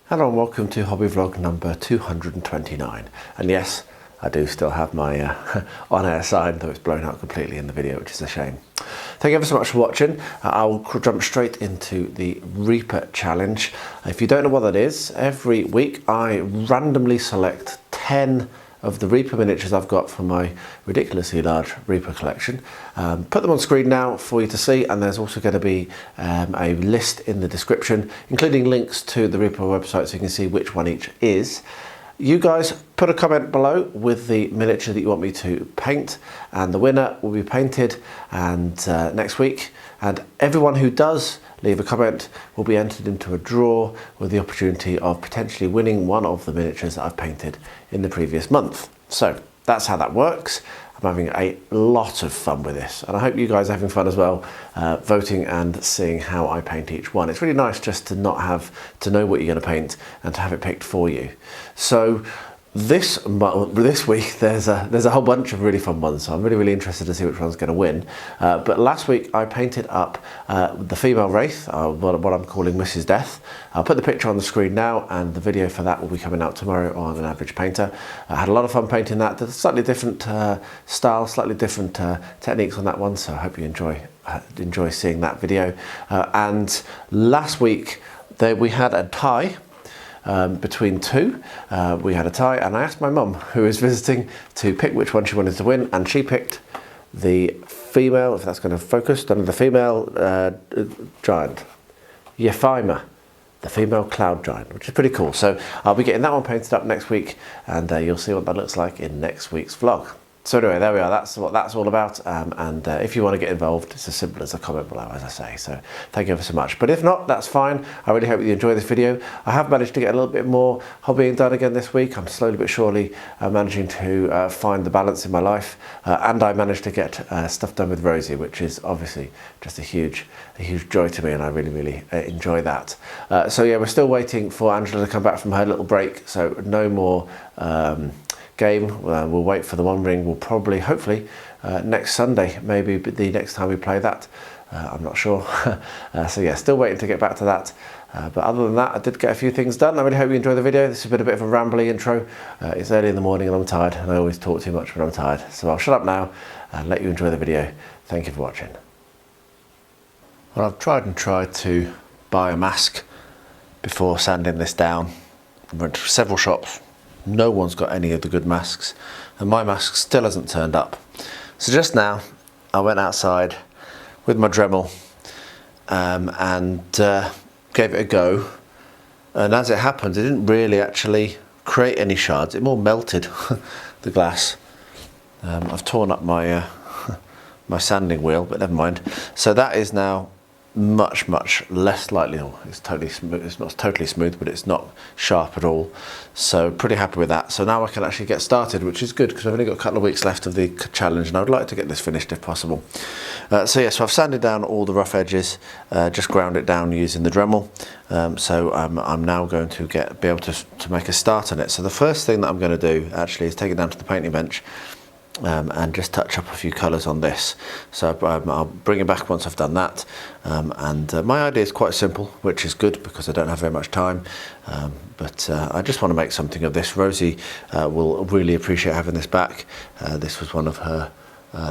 Hello and welcome to hobby vlog number 229, and yes, I do still have my on-air sign, though it's blown out completely in the video, which is a shame. Thank you ever so much for watching. I'll jump straight into the Reaper challenge. If you don't know what that is, every week I randomly select 10 of the Reaper miniatures I've got from my ridiculously large Reaper collection. Put them on screen now for you to see, and there's also going to be a list in the description, including links to the Reaper website so you can see which one each is. You guys put a comment below with the miniature that you want me to paint, and the winner will be painted next week, and everyone who does leave a comment will be entered into a draw with the opportunity of potentially winning one of the miniatures that I've painted in the previous month. So that's how that works. I'm having a lot of fun with this, and I hope you guys are having fun as well, voting and seeing how I paint each one. It's really nice just to not have to know what you're going to paint and to have it picked for you. So this week there's a whole bunch of really fun ones, so I'm really interested to see which one's going to win. But last week I painted up the female Wraith, what I'm calling Mrs. Death. I'll put the picture on the screen now, and the video for that will be coming out tomorrow on An Average Painter. I had a lot of fun painting that. There's a slightly different style, slightly different techniques on that one, so I hope you enjoy seeing that video. And last week we had a tie. Between two, we had a tie, and I asked my mum, who is visiting, to pick which one she wanted to win, and she picked the female, if that's going to focus, the female giant, Yefima, the female cloud giant, which is pretty cool. So I'll be getting that one painted up next week, and you'll see what that looks like in next week's vlog. So anyway, there we are, that's what that's all about, and if you want to get involved, it's as simple as a comment below, as I say, so thank you ever so much. But if not, that's fine. I really hope you enjoy this video. I have managed to get a little bit more hobbying done again this week. I'm slowly but surely managing to find the balance in my life, and I managed to get stuff done with Rosie, which is obviously just a huge joy to me, and I really enjoy that. So yeah, we're still waiting for Angela to come back from her little break, so no more game. We'll wait for the One Ring. We'll probably, hopefully, next Sunday, maybe the next time we play that. I'm not sure. So yeah, still waiting to get back to that. But other than that, I did get a few things done. I really hope you enjoy the video. This has been a bit of a rambly intro. It's early in the morning and I'm tired, and I always talk too much when I'm tired. So I'll shut up now and let you enjoy the video. Thank you for watching. Well, I've tried to buy a mask before sanding this down. I went to several shops. No one's got any of the good masks, and my mask still hasn't turned up. So just now I went outside with my Dremel and gave it a go, and as it happened, it didn't really actually create any shards. It more melted the glass. I've torn up my my sanding wheel, but never mind. So that is now much less likely. It's totally smooth. It's not totally smooth, but it's not sharp at all. So pretty happy with that. So now I can actually get started, which is good because I've only got a couple of weeks left of the challenge, and I would like to get this finished if possible. So yeah, so I've sanded down all the rough edges, just ground it down using the Dremel. So I'm now going to be able to make a start on it. So the first thing that I'm going to do actually is take it down to the painting bench. And just touch up a few colours on this. So I'll bring it back once I've done that. My idea is quite simple, which is good because I don't have very much time. But I just want to make something of this. Rosie will really appreciate having this back. This was one of her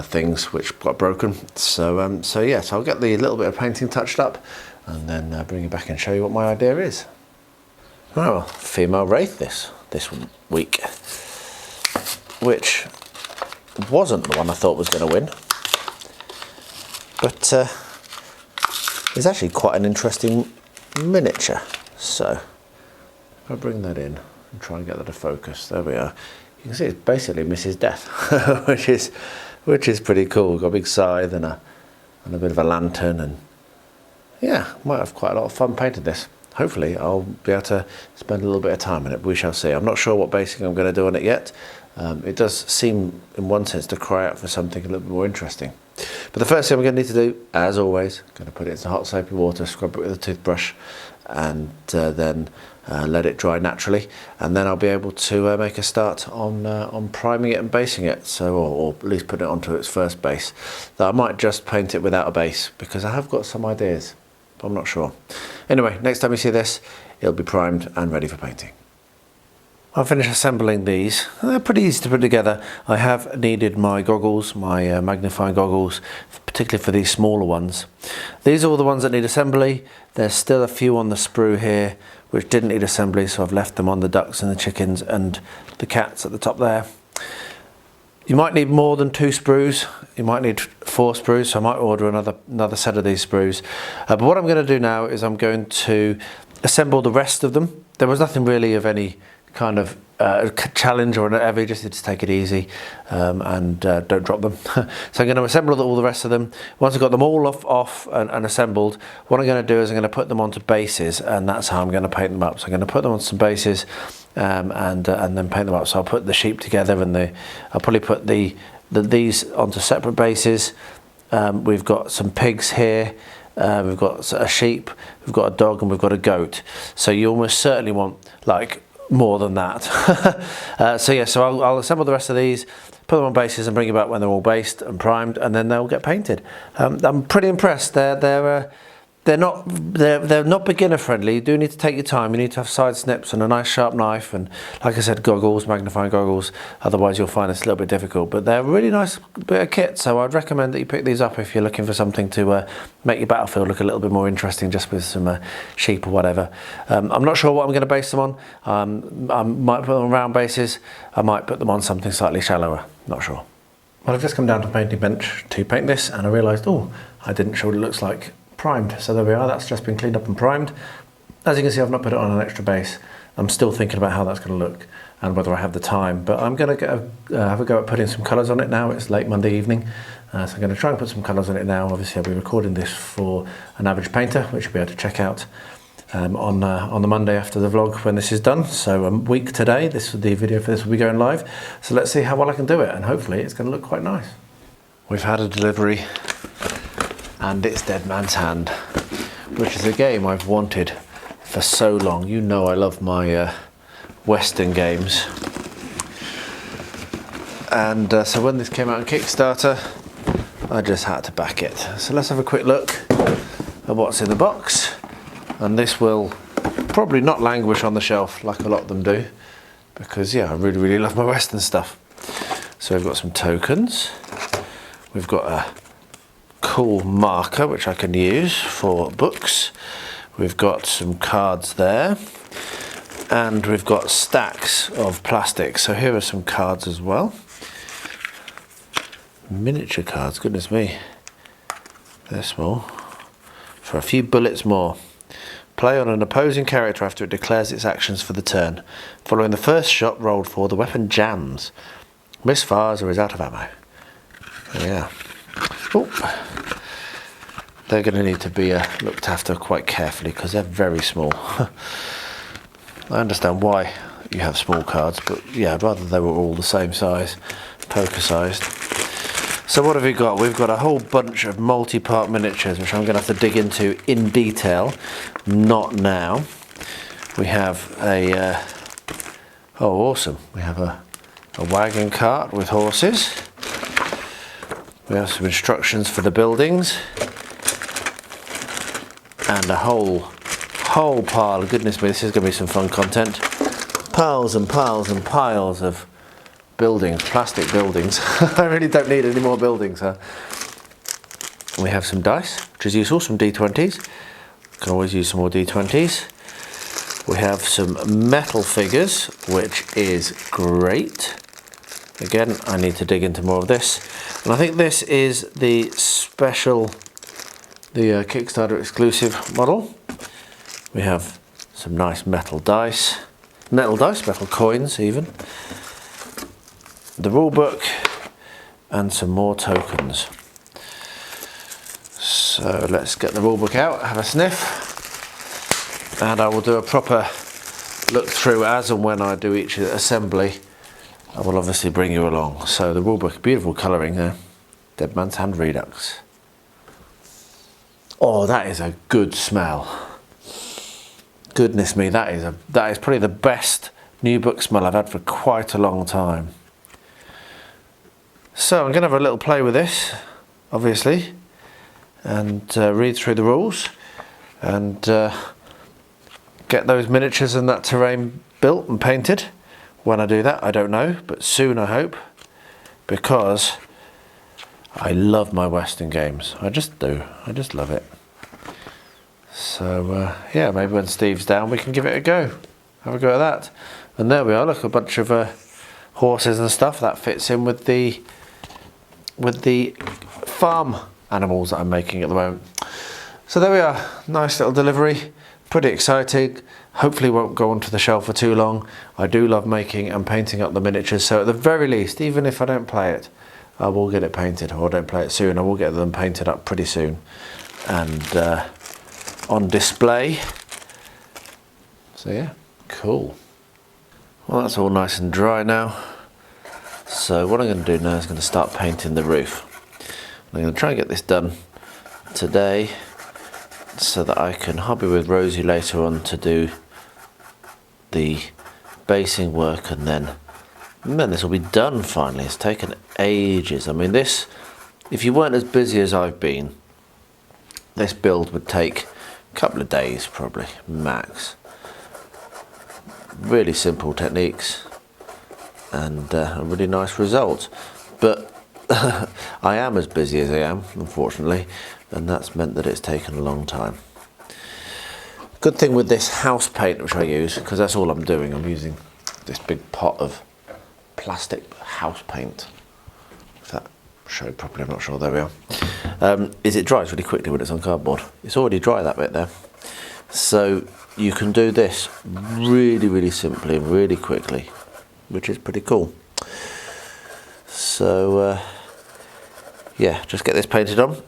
things which got broken. So yes, I'll get the little bit of painting touched up and then bring it back and show you what my idea is. Well, female Wraith this week, which wasn't the one I thought was going to win, but it's actually quite an interesting miniature. So I'll bring that in and try and get that to focus. There we are. You can see it's basically Mrs. Death, which is pretty cool. We've got a big scythe and a bit of a lantern, and yeah, might have quite a lot of fun painting this. Hopefully I'll be able to spend a little bit of time on it. We shall see. I'm not sure what basing I'm going to do on it yet. It does seem, in one sense, to cry out for something a little bit more interesting. But the first thing I'm going to need to do, as always, I'm going to put it into hot soapy water, scrub it with a toothbrush, and then let it dry naturally, and then I'll be able to make a start on priming it and basing it, so or at least put it onto its first base. Though I might just paint it without a base, because I have got some ideas, but I'm not sure. Anyway, next time you see this, it'll be primed and ready for painting. I'll finish assembling these. They're pretty easy to put together. I have needed my goggles, my magnifying goggles, particularly for these smaller ones. These are all the ones that need assembly. There's still a few on the sprue here which didn't need assembly, so I've left them on the ducks and the chickens and the cats at the top there. You might need more than 2 sprues. You might need 4 sprues, so I might order another set of these sprues. But what I'm going to do now is I'm going to assemble the rest of them. There was nothing really of any kind of challenge or whatever, you just need to take it easy and don't drop them. So I'm going to assemble all the rest of them. Once I've got them all off and assembled, what I'm going to do is I'm going to put them onto bases, and that's how I'm going to paint them up. So I'm going to put them on some bases and then paint them up. So I'll put the sheep together, and I'll probably put these onto separate bases. We've got some pigs here. We've got a sheep, we've got a dog, and we've got a goat. So you almost certainly want like more than that. So I'll assemble the rest of these, put them on bases, and bring you back when they're all based and primed, and then they'll get painted. I'm pretty impressed. They're not beginner friendly. You do need to take your time. You need to have side snips and a nice sharp knife, and like I said, goggles, magnifying goggles. Otherwise you'll find it's a little bit difficult, but they're a really nice bit of kit, so I'd recommend that you pick these up if you're looking for something to make your battlefield look a little bit more interesting, just with some sheep or whatever. I'm not sure what I'm going to base them on. I might put them on round bases. I might put them on something slightly shallower. Not sure. Well, I've just come down to the painting bench to paint this, and I realised, oh, I didn't show what it looks like primed. So there we are, that's just been cleaned up and primed. As you can see, I've not put it on an extra base. I'm still thinking about how that's going to look and whether I have the time, but I'm going to have a go at putting some colours on it now. It's late Monday evening, so I'm going to try and put some colours on it now. Obviously I'll be recording this for an average painter, which you'll be able to check out on the Monday after the vlog when this is done. So a week today, the video for this will be going live. So let's see how well I can do it, and hopefully it's going to look quite nice. We've had a delivery, and it's Dead Man's Hand, which is a game I've wanted for so long. You know I love my Western games, and so when this came out on Kickstarter, I just had to back it. So let's have a quick look at what's in the box, and this will probably not languish on the shelf like a lot of them do, because yeah, I really love my Western stuff. So we've got some tokens, we've got a cool marker which I can use for books, we've got some cards there, and we've got stacks of plastic. So here are some cards as well, miniature cards, goodness me, they're small. For a few bullets more. Play on an opposing character after it declares its actions for the turn. Following the first shot rolled for, the weapon jams, misfires, or is out of ammo. Yeah. Oh. They're going to need to be looked after quite carefully because they're very small. I understand why you have small cards, but yeah, I'd rather they were all the same size, poker sized. So what have we got? We've got a whole bunch of multi-part miniatures, which I'm going to have to dig into in detail, not now. We have a, oh awesome, we have a wagon cart with horses. We have some instructions for the buildings. And a whole pile, goodness me, this is going to be some fun content. Piles and piles and piles of buildings, plastic buildings. I really don't need any more buildings, huh? We have some dice, which is useful, some D20s. Can always use some more D20s. We have some metal figures, which is great. Again, I need to dig into more of this. And I think this is the special, the Kickstarter exclusive model. We have some nice metal dice, metal coins even. The rule book and some more tokens. So let's get the rule book out, have a sniff, and I will do a proper look through as and when I do each assembly. I will obviously bring you along. So the rule book, beautiful colouring there. Dead Man's Hand Redux. Oh, that is a good smell. Goodness me, that is probably the best new book smell I've had for quite a long time. So I'm going to have a little play with this, obviously, and read through the rules and get those miniatures and that terrain built and painted. When I do that, I don't know, but soon I hope, because I love my Western games. I just do. I just love it. So yeah, maybe when Steve's down we can give it a go. Have a go at that. And there we are, look, a bunch of horses and stuff. That fits in with the farm animals that I'm making at the moment. So there we are, nice little delivery. Pretty excited. Hopefully won't go onto the shelf for too long. I do love making and painting up the miniatures, so at the very least, even if I don't play it, I will get it painted, or don't play it soon, I will get them painted up pretty soon and on display. So yeah, cool. Well, that's all nice and dry now. So what I'm going to do now is going to start painting the roof. I'm going to try and get this done today so that I can hobby with Rosie later on to do the basing work, and then this will be done finally. It's taken ages. I mean, this, if you weren't as busy as I've been, this build would take a couple of days probably, max. Really simple techniques and a really nice result, but I am as busy as I am, unfortunately, and that's meant that it's taken a long time. Good thing with this house paint which I use, because that's all I'm doing, I'm using this big pot of plastic house paint. If that showed properly, I'm not sure, there we are. Is it dries really quickly when it's on cardboard. It's already dry, that bit there. So you can do this really simply and really quickly, which is pretty cool. So yeah, just get this painted on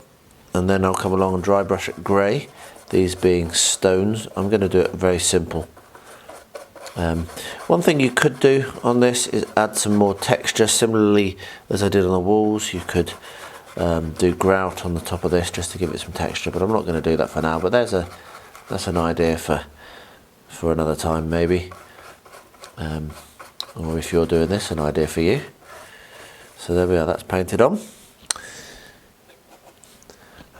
and then I'll come along and dry brush it grey. These being stones, I'm going to do it very simple. One thing you could do on this is add some more texture, similarly as I did on the walls. You could do grout on the top of this just to give it some texture, but I'm not going to do that for now. But that's an idea for another time maybe, or if you're doing this, an idea for you. So there we are, that's painted on.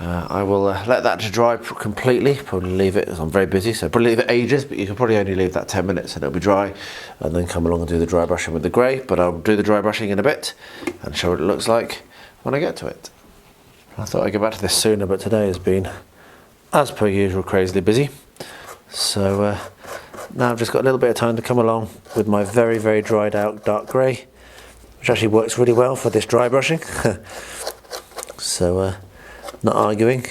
I will let that to dry completely, probably leave it, as I'm very busy, so probably leave it ages, but you can probably only leave that 10 minutes and it'll be dry, and then come along and do the dry brushing with the grey. But I'll do the dry brushing in a bit and show what it looks like when I get to it. I thought I'd get back to this sooner, but today has been, as per usual, crazily busy. So now I've just got a little bit of time to come along with my very dried out dark grey, which actually works really well for this dry brushing. So not arguing.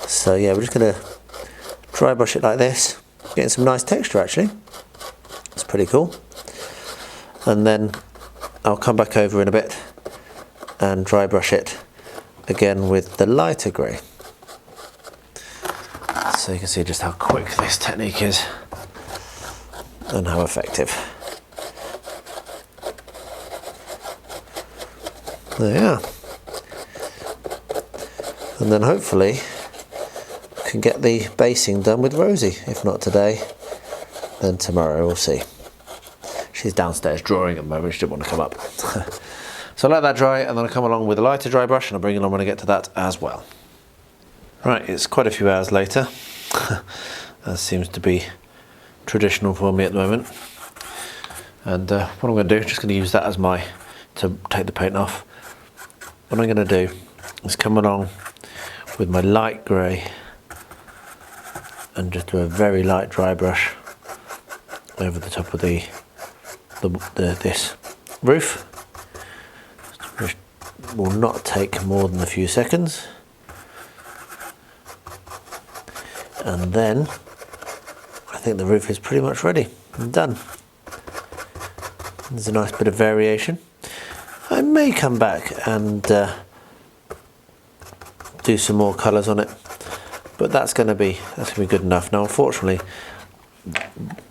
So yeah, we're just going to dry brush it like this, getting some nice texture actually. It's pretty cool. And then I'll come back over in a bit and dry brush it again with the lighter grey. So you can see just how quick this technique is and how effective. There you are. And then hopefully I can get the basing done with Rosie. If not today, then tomorrow, we'll see. She's downstairs drawing at the moment, she didn't want to come up. So I'll let that dry and then I'll come along with a lighter dry brush and I'll bring it on when I get to that as well. Right, it's quite a few hours later. That seems to be traditional for me at the moment. And what I'm going to do, just going to use that as to take the paint off. What I'm going to do is come along with my light grey and just do a very light dry brush over the top of this roof, which will not take more than a few seconds. And then I think the roof is pretty much ready and done. There's a nice bit of variation. I may come back and do some more colours on it, but that's going to be good enough. Now unfortunately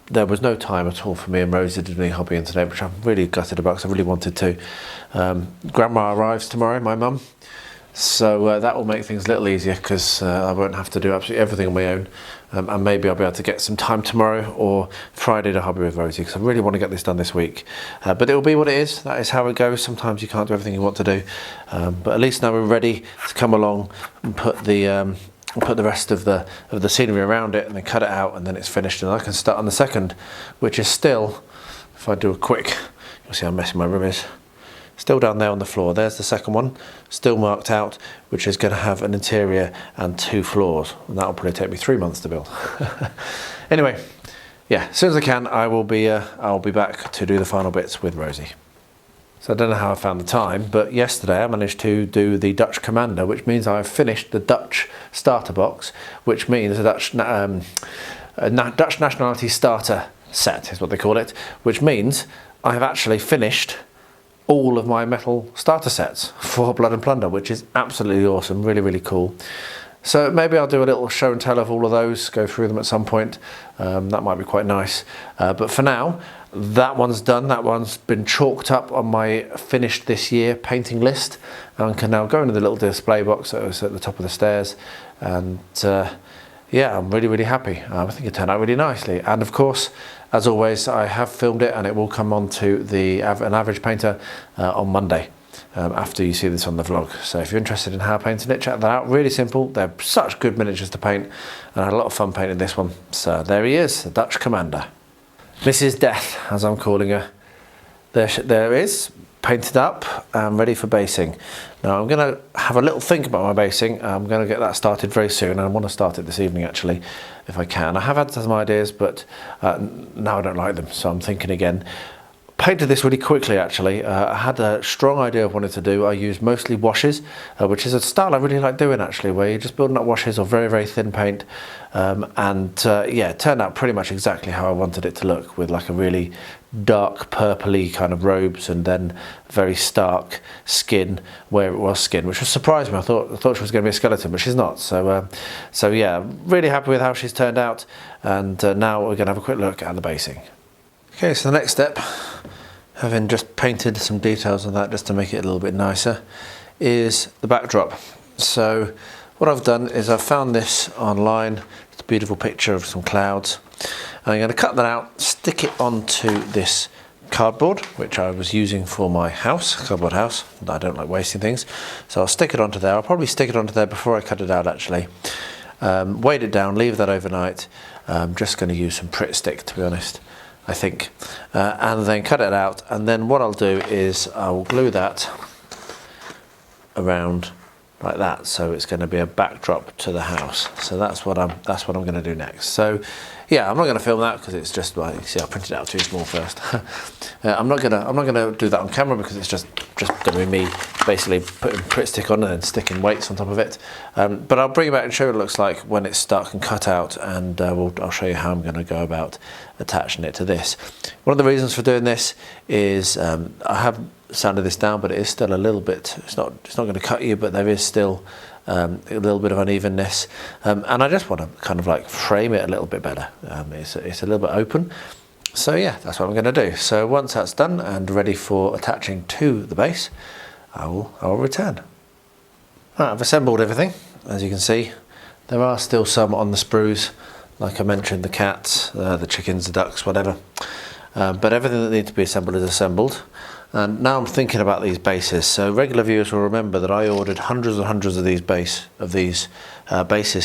there was no time at all for me and Rosie to do any hobbying today, which I'm really gutted about because I really wanted to. Grandma arrives tomorrow, my mum, So that will make things a little easier, because I won't have to do absolutely everything on my own. And maybe I'll be able to get some time tomorrow or Friday to hobby with Rosie, because I really want to get this done this week. But it will be what it is. That is how it goes. Sometimes you can't do everything you want to do. But at least now we're ready to come along and put the rest of the scenery around it, and then cut it out, and then it's finished, and I can start on the second, which is still, if I do a quick, you'll see how messy my room is. Still down there on the floor. There's the second one, still marked out, which is going to have an interior and 2 floors, and that'll probably take me 3 months to build. Anyway, yeah, as soon as I can, I'll be back to do the final bits with Rosie. So I don't know how I found the time, but yesterday I managed to do the Dutch Commander, which means I've finished the Dutch starter box, which means a Dutch nationality starter set is what they call it, which means I have actually finished all of my metal starter sets for Blood and Plunder, which is absolutely awesome, really, really cool. So maybe I'll do a little show and tell of all of those, go through them at some point. That might be quite nice. But for now, that one's done. That one's been chalked up on my finished this year painting list, and can now go into the little display box that was at the top of the stairs. And yeah, I'm really, really happy. I think it turned out really nicely. And of course, as always, I have filmed it, and it will come on to an average painter on Monday, after you see this on the vlog. So if you're interested in how painting it, check that out. Really simple. They're such good miniatures to paint, and I had a lot of fun painting this one. So there he is, the Dutch Commander. Mrs. Death, as I'm calling her. There is, painted up and ready for basing. Now I'm going to have a little think about my basing. I'm going to get that started very soon, and I want to start it this evening actually, if I can. I have had some ideas, but now I don't like them, so I'm thinking again. Painted this really quickly actually. I had a strong idea of what I wanted to do. I used mostly washes, which is a style I really like doing actually, where you're just building up washes or very, very thin paint. Yeah, it turned out pretty much exactly how I wanted it to look, with like a really dark purpley kind of robes, and then very stark skin where it was skin, which was surprised me. I thought she was going to be a skeleton, but she's not. So yeah, really happy with how she's turned out. And now we're going to have a quick look at the basing. Okay, so the next step, having just painted some details on that just to make it a little bit nicer, is the backdrop. So what I've done is I've found this online. It's a beautiful picture of some clouds. I'm going to cut that out, stick it onto this cardboard, which I was using for my house, cardboard house. I don't like wasting things, so I'll stick it onto there. I'll probably stick it onto there before I cut it out actually. Weight it down, leave that overnight. I'm just going to use some Pritt stick, to be honest, I think, and then cut it out. And then what I'll do is I will glue that around like that, so it's going to be a backdrop to the house. So that's what I'm going to do next. So yeah, I'm not going to film that because it's just, well, you see, I printed it out too small first. I'm not gonna do that on camera because it's just going to be me basically putting Pritt stick on and then sticking weights on top of it. But I'll bring it back and show you what it looks like when it's stuck and cut out, and I'll show you how I'm going to go about attaching it to this. One of the reasons for doing this is I have sanded this down, but it is still a little bit, it's not going to cut you, but there is still a little bit of unevenness, and I just want to kind of like frame it a little bit better. It's a little bit open, so yeah, that's what I'm going to do. So once that's done and ready for attaching to the base, I will return. Right, I've assembled everything. As you can see, there are still some on the sprues, like I mentioned, the cats, the chickens, the ducks, whatever, but everything that needs to be assembled is assembled. And now I'm thinking about these bases. So regular viewers will remember that I ordered hundreds and hundreds of these bases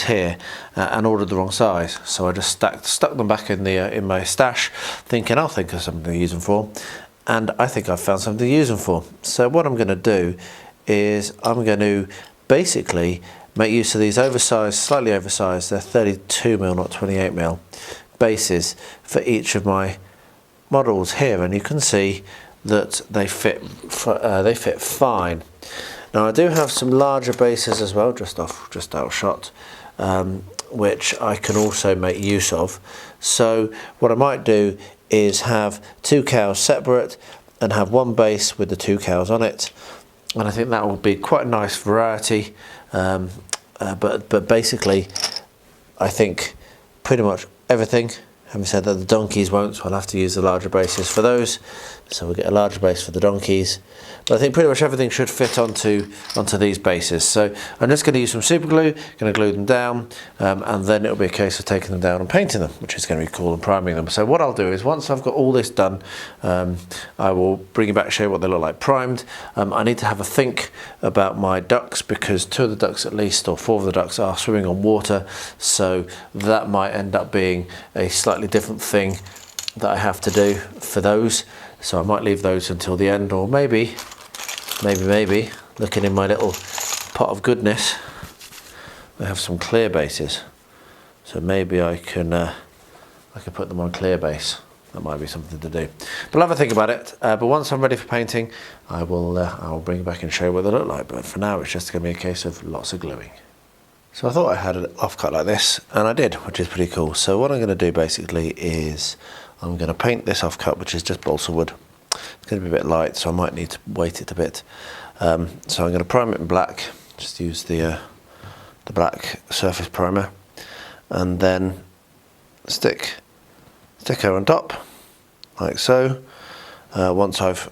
here, and ordered the wrong size. So I just stuck them back in my stash, thinking I'll think of something to use them for, and I think I've found something to use them for. So what I'm going to do is I'm going to basically make use of these oversized, slightly oversized, they're 32mm, not 28mm bases for each of my models here, and you can see that they fit fine. Now I do have some larger bases as well, just out shot, which I can also make use of. So what I might do is have 2 cows separate and have one base with the 2 cows on it, and I think that will be quite a nice variety. But basically I think pretty much everything Having said that, the donkeys won't, so I'll have to use the larger bases for those. So we'll get a larger base for the donkeys. But I think pretty much everything should fit onto these bases. So I'm just going to use some super glue, going to glue them down, and then it'll be a case of taking them down and painting them, which is going to be cool, and priming them. So what I'll do is, once I've got all this done, I will bring you back and show you what they look like primed. I need to have a think about my ducks, because 2 of the ducks at least, or 4 of the ducks, are swimming on water. So that might end up being a slightly different thing that I have to do for those. So I might leave those until the end, or maybe, looking in my little pot of goodness, I have some clear bases. So maybe I can put them on clear base. That might be something to do. But I'll have a think about it. But once I'm ready for painting, I will bring it back and show you what they look like. But for now, it's just going to be a case of lots of gluing. So I thought I had an offcut like this, and I did, which is pretty cool. So what I'm going to do basically is I'm going to paint this offcut, which is just balsa wood. It's going to be a bit light, so I might need to weight it a bit. So I'm going to prime it in black. Just use the black surface primer, and then stick her on top, like so. Once I've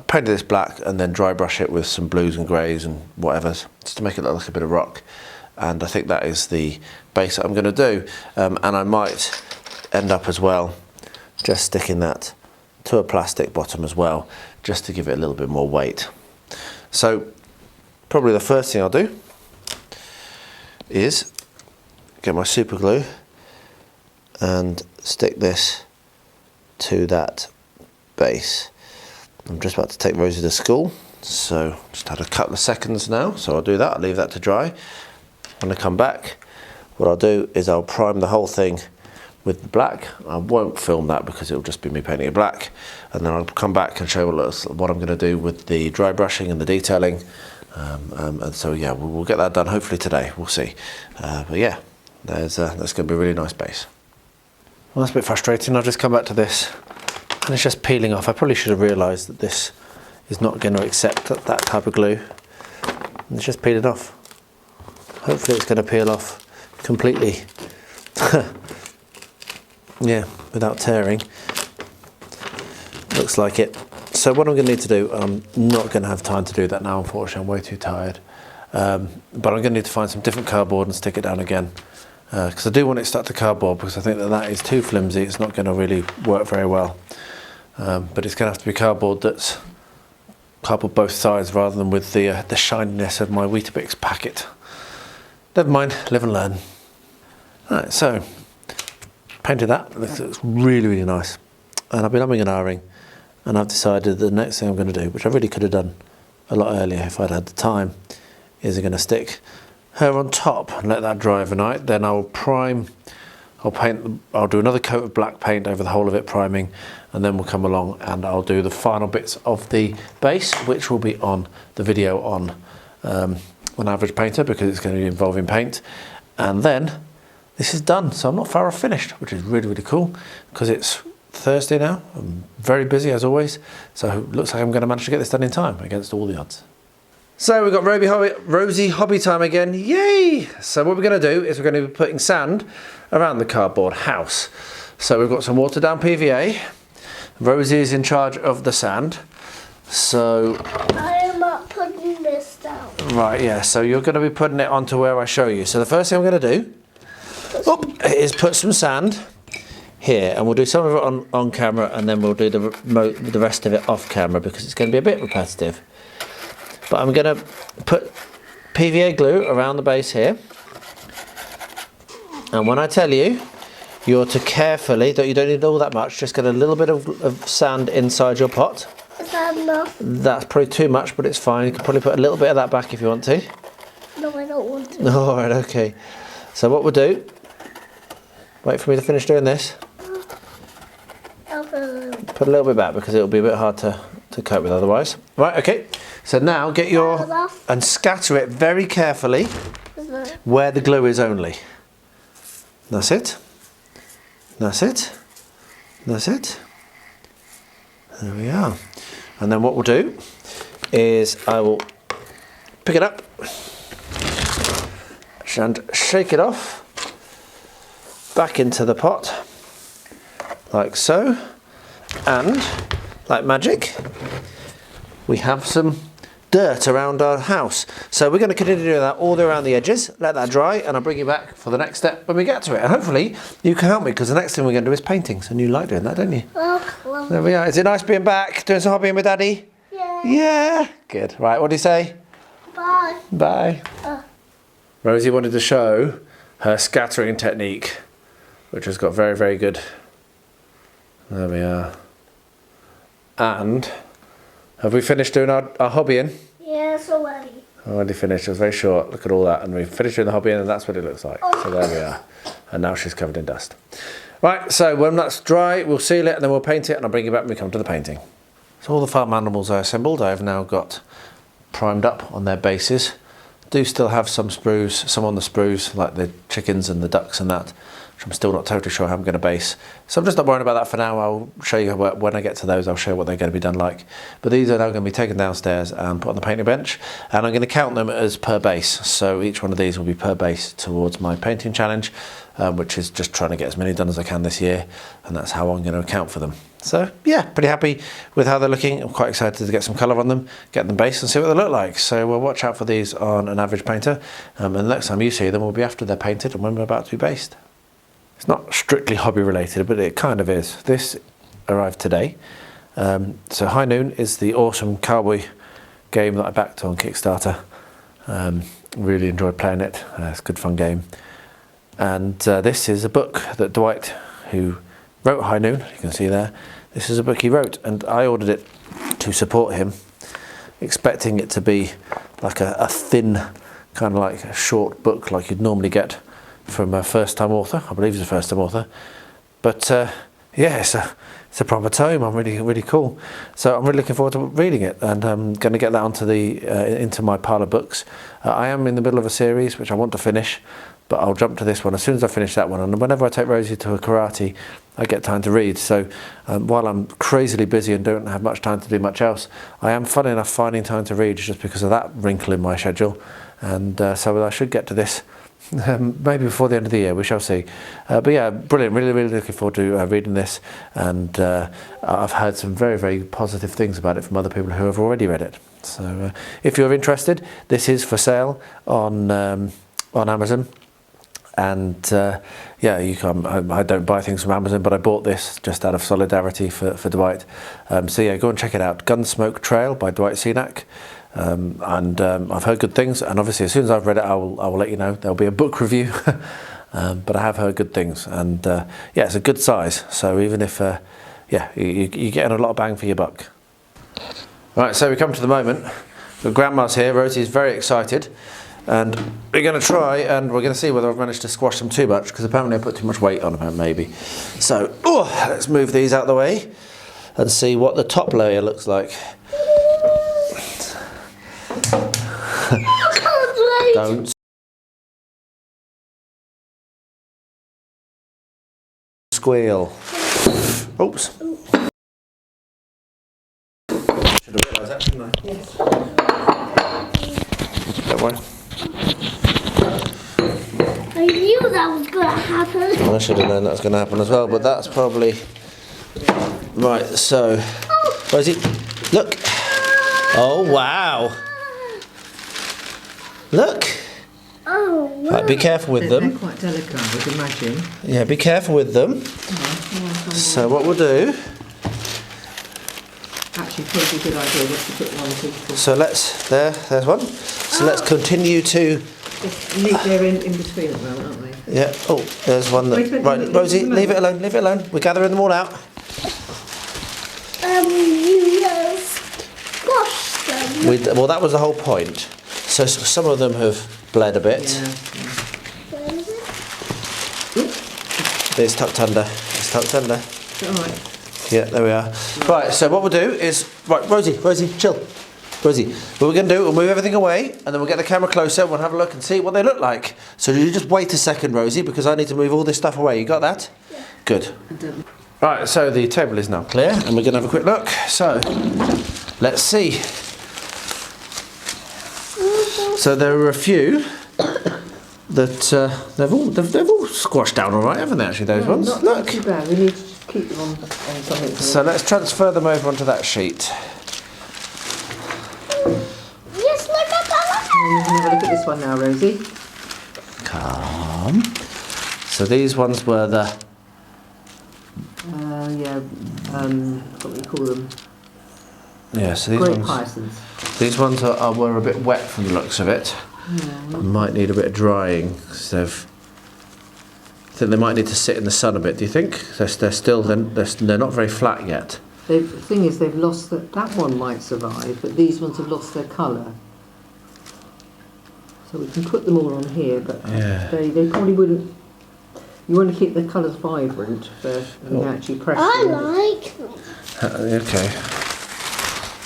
painted this black, and then dry brush it with some blues and greys and whatever, just to make it look like a bit of rock. And I think that is the base that I'm going to do. And I might end up as well just sticking that to a plastic bottom as well, just to give it a little bit more weight. So probably the first thing I'll do is get my super glue and stick this to that base. I'm just about to take Rosie to school, so just had a couple of seconds now, so I'll do that. I'll leave that to dry. When I come back, what I'll do is I'll prime the whole thing with the black. I won't film that because it'll just be me painting it black, and then I'll come back and show what I'm going to do with the dry brushing and the detailing. And so yeah, we'll get that done hopefully today. We'll see. But yeah, that's going to be a really nice base. Well, that's a bit frustrating. I'll just come back to this, and it's just peeling off. I probably should have realised that this is not going to accept that type of glue. And it's just peeling off. Hopefully it's going to peel off completely. Yeah, without tearing. Looks like it. So what I'm going to need to do, I'm not going to have time to do that now, unfortunately. I'm way too tired. But I'm going to need to find some different cardboard and stick it down again. Because I do want it stuck to cardboard, because I think that is too flimsy. It's not going to really work very well. But it's going to have to be cardboard that's cardboard both sides, rather than with the shininess of my Weetabix packet. Never mind, live and learn. Right, so painted that. It looks really, really nice. And I've been umming and ahhing, and I've decided the next thing I'm going to do, which I really could have done a lot earlier if I'd had the time, is I'm going to stick her on top and let that dry overnight. Then I'll prime, I'll do another coat of black paint over the whole of it, priming, and then we'll come along and I'll do the final bits of the base, which will be on the video on an average painter, because it's going to be involving paint. And then this is done, so I'm not far off finished, which is really, really cool, because it's Thursday now. I'm very busy as always, so it looks like I'm going to manage to get this done in time against all the odds. So we've got Rosie hobby time again, yay! So what we're going to do is we're going to be putting sand around the cardboard house. So we've got some watered down PVA. Rosie is in charge of the sand. So I am not putting this down. Right, yeah, so you're going to be putting it onto where I show you. So the first thing I'm going to do is put some sand here, and we'll do some of it on camera, and then we'll do the rest of it off camera, because it's going to be a bit repetitive. But I'm going to put PVA glue around the base here, and when I tell you, you're to carefully, you don't need all that much, just get a little bit of sand inside your pot. Is that enough? That's probably too much, but it's fine. You can probably put a little bit of that back if you want to. No, I don't want to. Alright, okay. So what we'll do, wait for me to finish doing this. Put a little bit back, because it'll be a bit hard to cope with otherwise. Right, okay. So now get and scatter it very carefully where the glue is only. That's it. That's it. That's it. There we are. And then what we'll do is I will pick it up and shake it off back into the pot. like so. And, like magic, we have some dirt around our house. So we're going to continue doing that all the way around the edges, let that dry, and I'll bring you back for the next step when we get to it. And hopefully you can help me, because the next thing we're going to do is paintings, and you like doing that, don't you? Well, There we are. Is it nice being back, doing some hobbying with Daddy? yeah. Yeah. Good. Right, what do you say? Bye. Bye. Rosie wanted to show her scattering technique, which has got very, very good. There we are. And have we finished doing our hobbying? Yes, already. Already finished. It was very short. Look at all that. And we've finished doing the hobbying, and that's what it looks like. So there we are. And now she's covered in dust. Right, so when that's dry, we'll seal it and then we'll paint it, and I'll bring you back when we come to the painting. So all the farm animals I assembled, I have now got primed up on their bases. Do still have some sprues, some on the sprues, like the chickens and the ducks and that, which I'm still not totally sure how I'm going to base. So I'm just not worrying about that for now. I'll show you when I get to those, I'll show you what they're going to be done like. But these are now going to be taken downstairs and put on the painting bench, and I'm going to count them as per base. So each one of these will be per base towards my painting challenge, which is just trying to get as many done as I can this year, and that's how I'm going to account for them. So yeah, pretty happy with how they're looking. I'm quite excited to get some colour on them, get them based and see what they look like. So we'll watch out for these on an average painter, and the next time you see them will be after they're painted and when we're about to be based. It's not strictly hobby related, but it kind of is. This arrived today. So High Noon is the awesome cowboy game that I backed on Kickstarter. Really enjoyed playing it. It's a good fun game. And this is a book that Dwight, who wrote High Noon, you can see there, this is a book he wrote, and I ordered it to support him, expecting it to be like a thin, kind of like a short book like you'd normally get from a first-time author. I believe he's a first-time author. But yeah, it's a proper tome. I'm really cool. So I'm really looking forward to reading it, and I'm going to get that onto into my pile of books. I am in the middle of a series which I want to finish, but I'll jump to this one as soon as I finish that one. And whenever I take Rosie to a karate, I get time to read. So while I'm crazily busy and don't have much time to do much else, I am, funny enough, finding time to read just because of that wrinkle in my schedule. And so I should get to this maybe before the end of the year, we shall see. But yeah, brilliant. Really looking forward to reading this. And I've heard some very positive things about it from other people who have already read it. So if you're interested, this is for sale on Amazon. And yeah, you can. I don't buy things from Amazon, but I bought this just out of solidarity for Dwight. So yeah, go and check it out. Gunsmoke Trail by Dwight Cenac. I've heard good things, and obviously as soon as I've read it, I will let you know. There'll be a book review, but I have heard good things, and yeah, it's a good size. So even if yeah, you're getting a lot of bang for your buck. Right, so we come to the moment. The grandma's here. Rosie's very excited. And we're going to try, and we're going to see whether I've managed to squash them too much, because apparently I put too much weight on them, maybe. So, let's move these out of the way and see what the top layer looks like. Don't squeal. Oops. Should have realised that, shouldn't I? Yes. Don't worry. I knew that was going to happen. Well, I should have known that was going to happen as well, but that's probably... Right, so... Rosie, look! Oh, wow! Look! Oh, wow. Right, be careful with them. They're quite delicate, I would imagine. Yeah, be careful with them. So what we'll do... Actually, probably a good idea just to put one tooth. So let's... There's one. So let's continue to... They're in between at the moment, aren't they? Yeah. Oh, there's one that... Right, Rosie, leave it alone, leave it alone. We're gathering them all out. You squashed them. Well, that was the whole point. So some of them have bled a bit. Yeah. Where is it? It's tucked under. It's tucked under. Is that all right? Yeah, there we are. Right, so what we'll do is... Right, Rosie, chill. Rosie, what we're going to do, we'll move everything away, and then we'll get the camera closer, and we'll have a look and see what they look like. So you just wait a second, Rosie, because I need to move all this stuff away. You got that? Yeah. Good. Right, so the table is now clear, and we're going to have a quick look. So, let's see. So there are a few that they've all squashed down all right, haven't they? Actually, those ones. Not Look. too bad. We need. keep them on something. So let's transfer them over onto that sheet. Yes, look at that. You can have a look at this one now, Rosie. Calm. So these ones were the... What do you call them? Yeah, so these Great ones... hyacinths. These ones were a bit wet from the looks of it. Yeah. Might need a bit of drying. So I think they might need to sit in the sun a bit. Do you think? They're not very flat yet. The thing is, they've lost that one might survive, but these ones have lost their colour. So we can put them all on here, but Yeah. they probably wouldn't. You want to keep the colours vibrant first and actually press I them. like them. Okay.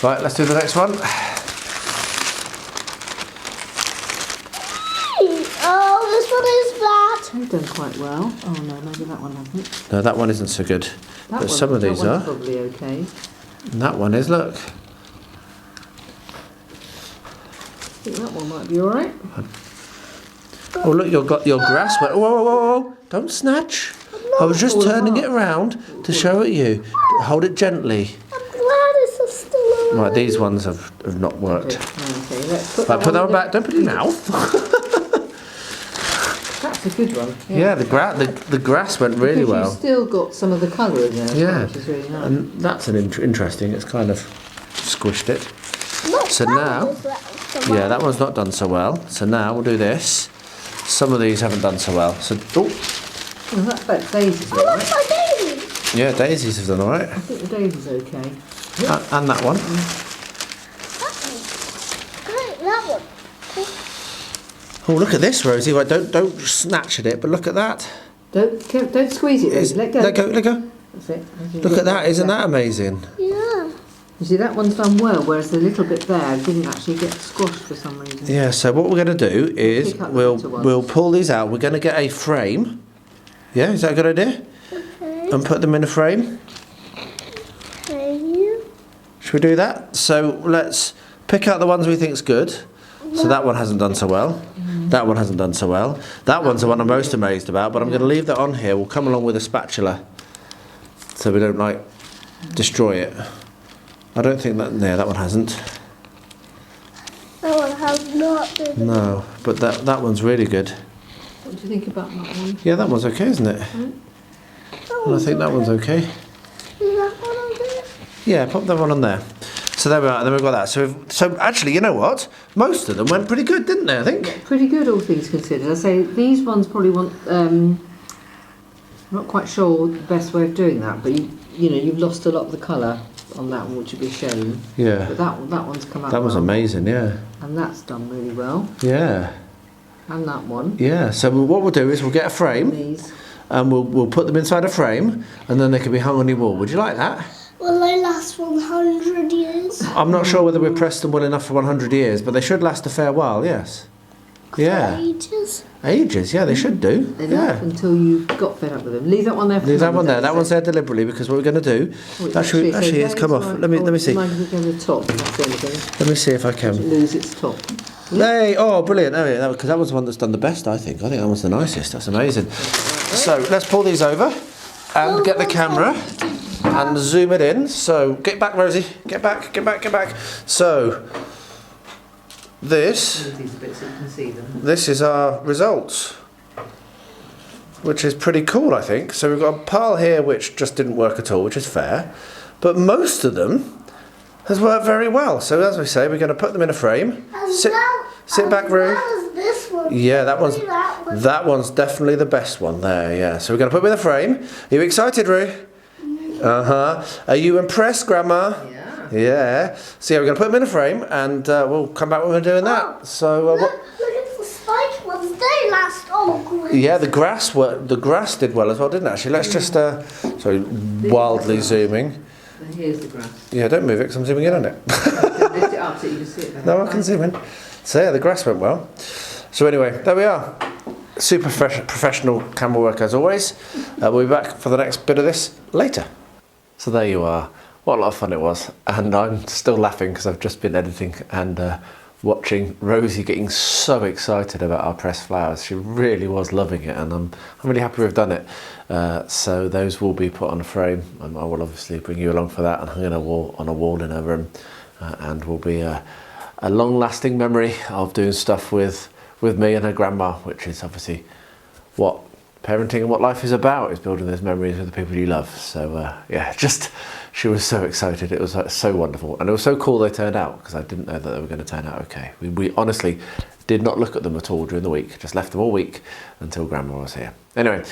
Right, let's do the next one. Oh, this one is flat. They've done quite well. Oh no, maybe that one hasn't. No, that one isn't so good. That But some of these that are. one's probably okay. And that one is, look. I think that one might be alright. Oh, look, your grass went... Whoa, whoa, whoa, whoa. Don't snatch. I was just turning it around to show it you. Hold it gently. I'm glad it's still alive. Right, these ones have not worked. Okay, let's put Right, put that one in back. Don't put it in your mouth. That's a good one. Yeah, the grass went really Because well. you've still got some of the colour in there, as Yeah. well, which is really nice. And that's an interesting. It's kind of squished it. Look, So that now- one is flat. Yeah, that one's not done so well. So now we'll do this. Some of these haven't done so well. So, Well, that's daisies, Oh, look, right? my baby. yeah, daisies have done all right. I think the daisy's okay. And that one. That one. Oh, look at this, Rosie. Right, don't snatch at it, but look at that. Don't squeeze it, Rosie. Let go. Let go, let go. That's it. Look at that. Isn't that amazing? Yeah. You see, that one's done well, whereas the little bit there didn't actually get squashed for some reason. Yeah, so what we're going to do is Pick up the we'll better ones. we'll pull these out. We're going to get a frame. Yeah, is that a good idea? Okay. And put them in a frame. Thank you. Should we do that? So let's pick out the ones we think's good. So that one hasn't done so well. That one hasn't done so well. That one's the one I'm most amazed about, but I'm going to leave that on here. We'll come along with a spatula so we don't like destroy it. I don't think that... No, that one hasn't. That one has not been. No, but that one's really good. What do you think about that one? Yeah, that one's okay, isn't it? And I think that one's okay. Is that one okay? Yeah, pop that one on there. So there we are, then we've got that. So actually, you know what? Most of them went pretty good, didn't they, I think? Pretty good, all things considered. I say these ones probably want. I'm not quite sure the best way of doing that, but you know you've lost a lot of the colour on that one, which would be a shame. Yeah. But that one's come out. That was well. amazing, yeah. And that's done really well. Yeah. And that one. Yeah, so what we'll do is we'll get a frame These. and we'll put them inside a frame and then they can be hung on your wall. Would you like that? Will they last 100 years? I'm not sure whether we've pressed them well enough for 100 years, but they should last a fair while, yes. Yeah. Ages. Ages, yeah, they should do. Enough Yeah. until you got fed up with them. Leave that one there. For Leave that now, one there. don't That you one's say? there deliberately because what we're going to do... Oh, it's Actually, okay, it's come off. right. Let me see. Mind if we go to the top? That's the only thing. Let me see if I can. Lose its top. Hey, oh, brilliant. Oh, yeah, because that was the one that's done the best, I think. I think that one's the nicest. That's amazing. So, let's pull these over and get the camera and zoom it in. So, get back, Rosie. Get back, get back, get back. So, this Move these a bit so you can see them. this is our results, which is pretty cool, I think. So, we've got a pile here which just didn't work at all, which is fair. But most of them has worked very well. So, as we say, we're going to put them in a frame. Sit back, Roo. This one. Yeah, that one's That one. that one's definitely the best one there. Yeah. So we're going to put them in a frame. Are you excited, Roo? Are you impressed, Grandma? Yeah. Yeah. So yeah, we're going to put them in a frame, and we'll come back when we're doing that. So Look at the spike ones. They last all great. yeah, the grass did well as well, didn't it? Actually, let's just sorry, wildly zooming. And here's the grass. Yeah, don't move it because I'm zooming in on it. Lift it up so you can see it better. No, I can zoom in. So yeah, the grass went well. So anyway, there we are. Super professional camera work as always. We'll be back for the next bit of this later. So there you are. What a lot of fun it was. And I'm still laughing because I've just been editing and watching Rosie getting so excited about our pressed flowers. She really was loving it, and I'm really happy we've done it. So those will be put on a frame, and I will obviously bring you along for that and hang on a wall in her room, and will be a long-lasting memory of doing stuff with me and her grandma, which is obviously what parenting and what life is about, is building those memories with the people you love. So yeah, she was so excited. It was so wonderful, and it was so cool they turned out, because I didn't know that they were going to turn out okay. We honestly did not look at them at all during the week, just left them all week until Grandma was here. Anyway,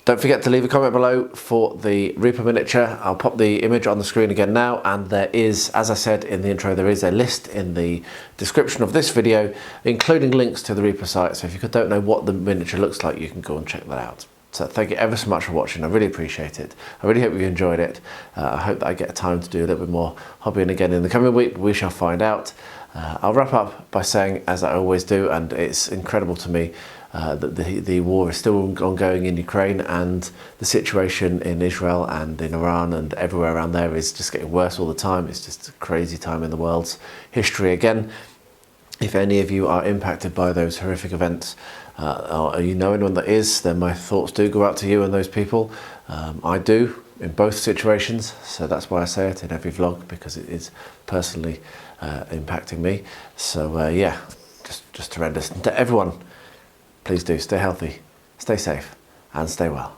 don't forget to leave a comment below for the Reaper miniature. I'll pop the image on the screen again now, and there is, as I said in the intro, there is a list in the description of this video, including links to the Reaper site. So if you don't know what the miniature looks like, you can go and check that out. So thank you ever so much for watching. I really appreciate it. I really hope you enjoyed it. I hope that I get time to do a little bit more hobbying again in the coming week. We shall find out. I'll wrap up by saying, as I always do, and it's incredible to me, that the war is still ongoing in Ukraine, and the situation in Israel and in Iran and everywhere around there is just getting worse all the time. It's just a crazy time in the world's history again. If any of you are impacted by those horrific events, or you know anyone that is, then my thoughts do go out to you and those people. I do in both situations, so that's why I say it in every vlog, because it is personally impacting me. So yeah, just horrendous. And to everyone, please do stay healthy, stay safe, and stay well.